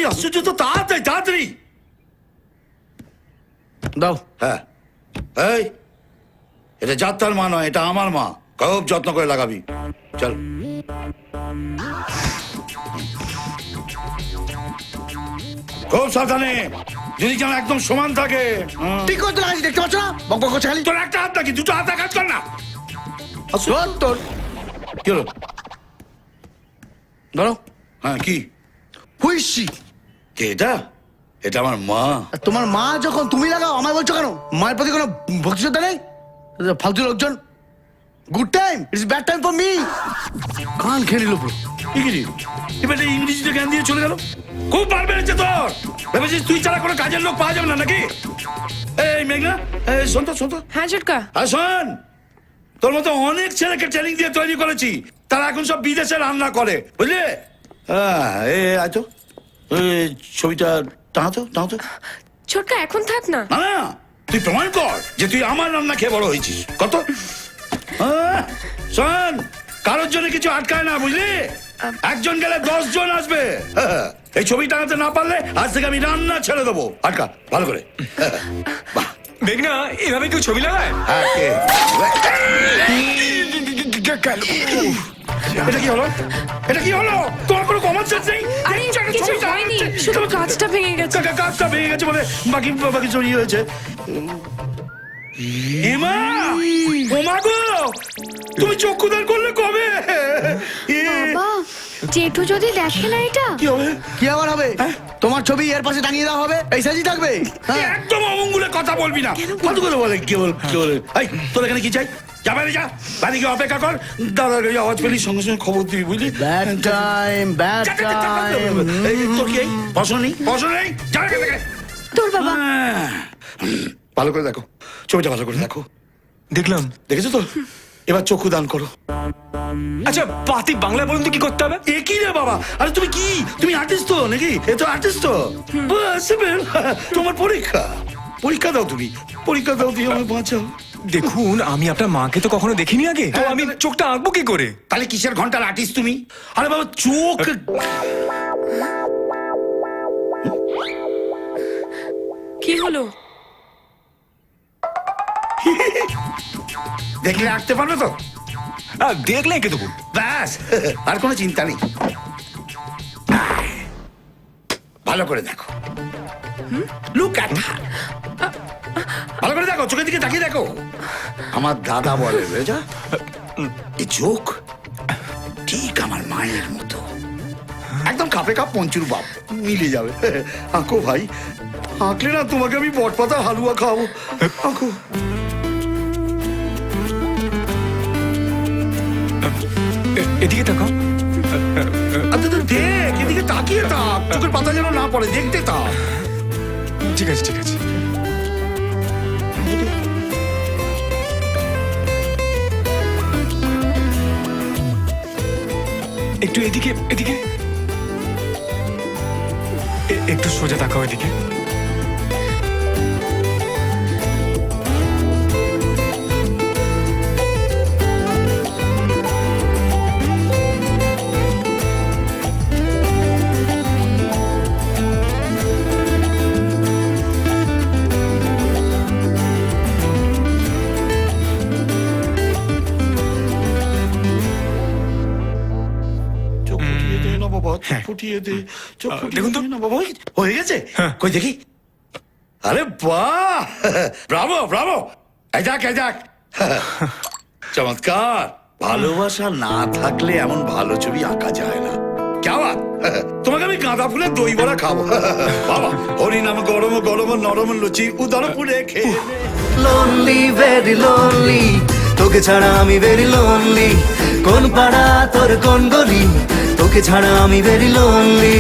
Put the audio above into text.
বাড়ি আশ্চর্য তো, তাড়াতাড়ি তাড়াতাড়ি দাও। হ্যাঁ, এই এটা যাত্রার মা নয়, এটা আমার মা। খুব যত্ন করে লাগাবি। চল। খুব সাবধানে, যদি যেন একদম সমান থাকে। ঠিক করতে লাগাচ্ছি, দেখতে পাচ্ছ না? বক বক করছে খালি। তোর একটা হাত নাকি দুটো হাতে কাজ কর না। তোর কি হলো? ধরো। হ্যাঁ, কি হুইসি। কে এটা? এটা আমার মা। তোমার মা যখন তুমি লাগাও, আমায় বলছো কেন? মায়ের প্রতি কোনো ভক্তি শ্রদ্ধা নেই? ফালতু লোকজন। Good time, it's bad time for me. কান খেয়ে নিল পুরো। এবার ইংরেজিতে জ্ঞান দিয়ে চলে গেল। খুব বার বেড়েছে তোর। ভেবেছিস তুই ছাড়া কোনো কাজের লোক পাওয়া যাবে না নাকি? এই মেঘনা, এই শোন তো, শোন তো। হ্যাঁ ছোটকা। আর শোন, তোর মতো অনেক ছেলেকে ট্রেনিং দিয়ে তৈরি করেছি, তারা এখন সব বিদেশে রান্না করে, বুঝলি? হ্যাঁ, আছো ছবিটা টাঙাতো টাঙাতো। ছোটকা এখন থাক না। না না, তুই প্রমাণ কর যে তুই আমার রান্না খেয়ে বড় হয়েছিস। কত? শোন, কারোর জন্য কিছু আটকায় না, বুঝলি? একজন গেলে 10 জন আসবে। এই ছবি টাঙাতে না পারলে আজ থেকে আমি রান্না ছেড়ে দেবো। আটকা ভালো করে। বাহ, দেখ না, এভাবে কেউ ছবি লাগায়? হ্যাঁ, কে? এটা কি হলো? এটা কি হলো? তোমার কোনো কমন সেন্স নেই? আরে কিছু হয়নি, শুধু কাঁচটা ভেঙে গেছে। কাজটা ভেঙে গেছে বলে বাকি বাকি চুরি হয়েছে। এমা, ওমা গো, তুমি চক্ষুদান করলে কবে? বাবা, জেঠু যদি দেখে না এটা? কি হবে? কি আবার হবে? তোমার ছবি এর পাশে টাঙিয়ে দেওয়া হবে, এই সাজি থাকবে। একদম অমঙ্গলে কথা বলবি না। ফালতু করে বলে কি বল কি বলে। এই তোর এখানে কি চাই? যা বাইরে যা, বাইরে গিয়ে অপেক্ষা কর। দাদার গাড়ি আওয়াজ পেলি সঙ্গে সঙ্গে খবর দিবি, বুঝলি? Bad time, bad time. এই তোর কি পছন্দ নেই? পছন্দ নেই? যা এখান থেকে। তোর বাবা। ভালো করে দেখো ছবিটা, ভালো করে দেখো। দেখলাম। দেখেছো তো? এবার চক্ষু দান করো। আচ্ছা, পাতি বাংলা বলুন তো কি করতে হবে? এ কি রে বাবা? আরে তুমি কি, তুমি আর্টিস্ট তো নাকি? এ তো আর্টিস্ট তো। তোমার পরীক্ষা, পরীক্ষা দাও তুমি, পরীক্ষা দাও দিয়ে আমায় বাঁচাও। দেখুন, আমি আপনার মাকে তো কখনো দেখিনি আগে, তো আমি চোখটা আঁকবো কি করে? তাহলে কিসের ঘন্টার আর্টিস্ট তুমি? আরে বাবা চোখ। কি হলো? দেখলে আঁকতে পারবে তো? দেখলে এঁকে দেবো। ব্যাস, আর কোনো চিন্তা নেই। ভালো করে দেখো। Look at her. ভালো করে দেখো, চোখের দিকে তাকিয়ে দেখো। আমার দাদা বলে বুঝা, এই চোখ ঠিক আমার মায়ের মতো, একদম কাপে কাপ পঞ্চুর বাপ, মিলে যাবে। আঁকো ভাই, আঁকলে না তোমাকে আমি বটপাতা হালুয়া খাওয়াবো। আঁকো। এদিকে তাকাও। আচ্ছা তো দেখ, এদিকে তাকিয়ে থাক, চোখের পাতা যেন না পড়ে, দেখতে থাক। ঠিক আছে, ঠিক আছে। একটু এদিকে, এদিকে একটু সোজা তাকাও এদিকে। ফুটিয়ে দে, চোখ দেখুন তো। না বাবা, হয়ে গেছে। কই দেখি। আরে বাহ, ব্রাভো ব্রাভো। এই যাক, এই যাক, চমৎকার। ভালোবাসা না থাকলে এমন ভালো ছবি আঁকা যায় না। কে বাত? তোমাকে আমি গাঁদা ফুলের দই বড়া খাবো। বাবা, হরি নাম গরম গরম নরম লুচি উদরপুরে খেয়ে। লোনলি ভেরি লোনলি, তোকে ছাড়া আমি ভেরি লোনলি। কোন পাড়া তোর কোন গলি, তোকে ছাড়া আমি ভেরি লোনলি।